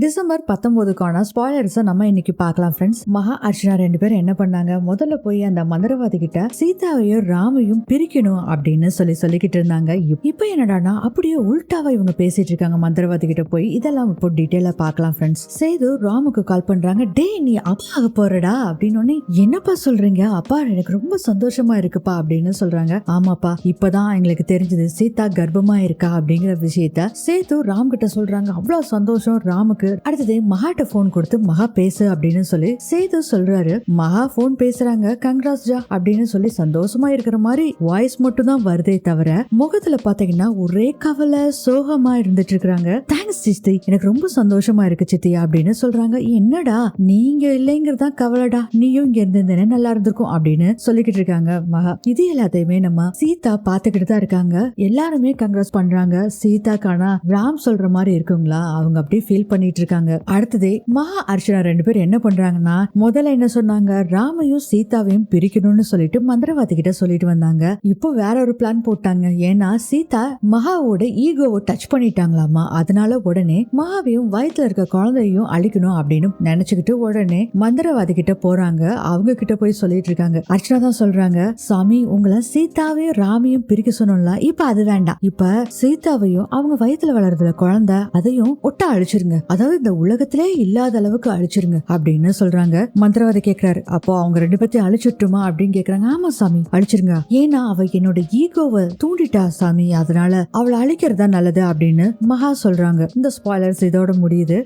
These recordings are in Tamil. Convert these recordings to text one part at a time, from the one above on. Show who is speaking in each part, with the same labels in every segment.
Speaker 1: டிசம்பர் 19க்கான ஸ்பாய்லர்ஸை நம்ம இன்னைக்கு பார்க்கலாம் ஃப்ரெண்ட்ஸ். மகா அர்ச்சனா 2 பேரும் என்ன பண்ணாங்க, முதல்ல போய் அந்த மந்திரவாதி கிட்ட சீதாவையும் ராமையும் பிரிக்கணும் அப்படின்னு சொல்லிக்கிட்டு இருந்தாங்க. இப்போ என்னடானா அப்படியே உல்டாவா இவங்க பேசிட்டு இருக்காங்க மந்திரவாதி கிட்ட போய். இதெல்லாம் இப்போ டீட்டெயிலா பார்க்கலாம் ஃப்ரெண்ட்ஸ். சேது ராமுக்கு கால் பண்றாங்க. டே நீ அப்பா ஆக போறடா அப்படின்னு. என்னப்பா சொல்றீங்க? அப்பா எனக்கு ரொம்ப சந்தோஷமா இருக்குப்பா அப்படின்னு சொல்றாங்க. ஆமாப்பா, இப்பதான் எங்களுக்கு தெரிஞ்சது சீதா கர்ப்பமா இருக்கா அப்படிங்கிற விஷயத்த சேது ராம் கிட்ட சொல்றாங்க. அவ்வளவு சந்தோஷம் ராமுக்கு. அடுத்தது மகாட்ட போன் கொடுத்து மகா பேசு அப்படின்னு சொல்லி சேது சொல்றாரு. மகா போன் பேசுறாங்க. கங்க்ராஸ்ஜா அப்படின்னு சொல்லி சந்தோஷமா இருக்கிற மாதிரி வாய்ஸ் மட்டும் தான் வருதே தவிர முகத்துல பாத்தீங்கன்னா ஒரே கவலை சோகமா இருந்துட்டு இருக்காங்க. தேங்க்ஸ் சித்தி, எனக்கு ரொம்ப சந்தோஷமா இருக்கு சித்தி அப்படின்னு சொல்றாங்க. என்னடா நீங்க இல்லைங்கிறதா கவலைடா, நீயும் இங்க இருந்திருந்தேனே நல்லா இருந்திருக்கும் அப்படின்னு சொல்லிக்கிட்டு இருக்காங்க மகா. இது எல்லாத்தையுமே நம்ம சீதா பாத்துக்கிட்டு தான் இருக்காங்க. எல்லாருமே கங்க்ராஸ் பண்றாங்க. சீதாக்கான ராம் சொல்ற மாதிரி இருக்குங்களா, அவங்க அப்படியே ஃபீல் பண்ணிட்டு இருக்காங்க. அடுத்ததே மகா அர்ச்சனா 2 பேரும் என்ன பண்றாங்கன்னா, முதல்ல என்ன சொன்னாங்க, ராமையும் சீதாவையும் பிரிக்கணும்னு சொல்லிட்டு மந்திரவாதி கிட்ட சொல்லிட்டு வந்தாங்க. இப்போ வேற ஒரு பிளான் போட்டாங்க. ஏன்னா சீதா மகாவோட ஈகோவை டச் பண்ணிட்டாங்களாமா. அதனால உடனே மகாவையும் வயித்துல இருக்க குழந்தையும் அழிக்கணும் அப்படின்னு நினைச்சுக்கிட்டு உடனே மந்திரவாதி கிட்ட போறாங்க. அவங்க கிட்ட போய் சொல்லிட்டு இருக்காங்க. அர்ச்சனா தான் சொல்றாங்க, சாமி உங்களை சீதாவையும் ராமையும் பிரிக்க சொன்னோம்ல, இப்ப அது வேண்டாம். இப்ப சீதாவையும் அவங்க வயித்துல வளர்றதுல குழந்தை அதையும் ஒட்ட அழிச்சிருங்க, அதாவது இந்த உலகத்திலே இல்லாத அளவுக்கு அழிச்சிருங்க அப்படின்னு சொல்றாங்க. மந்திரவாதி கேக்குறாரு, அப்போ அவங்க 2 பேர்த்தையும் அழிச்சுட்டுமா அப்படின்னு கேக்குறாங்க. ஆமா சாமி அழிச்சிருங்க, ஏன்னா அவ என்னோட ஈகோவை தூண்டிட்டா சாமி, அதனால அவளை அழிக்கிறதா நல்லது அப்படின்னு மகா சொல்றாங்க. இந்த ஸ்பாய்லர்ஸ் இதோட முடியுது.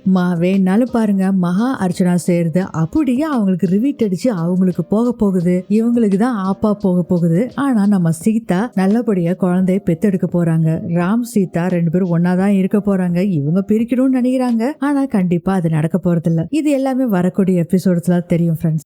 Speaker 1: வேணாலும் பாருங்க, மகா அர்ச்சனா சேருது அப்படியே அவங்களுக்கு ரிவீட் அடிச்சு அவங்களுக்கு போக போகுது. இவங்களுக்கு தான் ஆப்பா போக போகுது. ஆனா நம்ம சீதா நல்லபடியா குழந்தைய பெத்தெடுக்க போறாங்க. ராம் சீதா 2 பேரும் ஒன்னாதான் இருக்க போறாங்க. இவங்க பிரிக்கணும்னு நினைக்கிறாங்க, ஆனா கண்டிப்பா அது நடக்க போறது இல்ல. இது எல்லாமே வரக்கூடிய எபிசோட்ஸ்ல தெரியும் ஃப்ரெண்ட்ஸ்.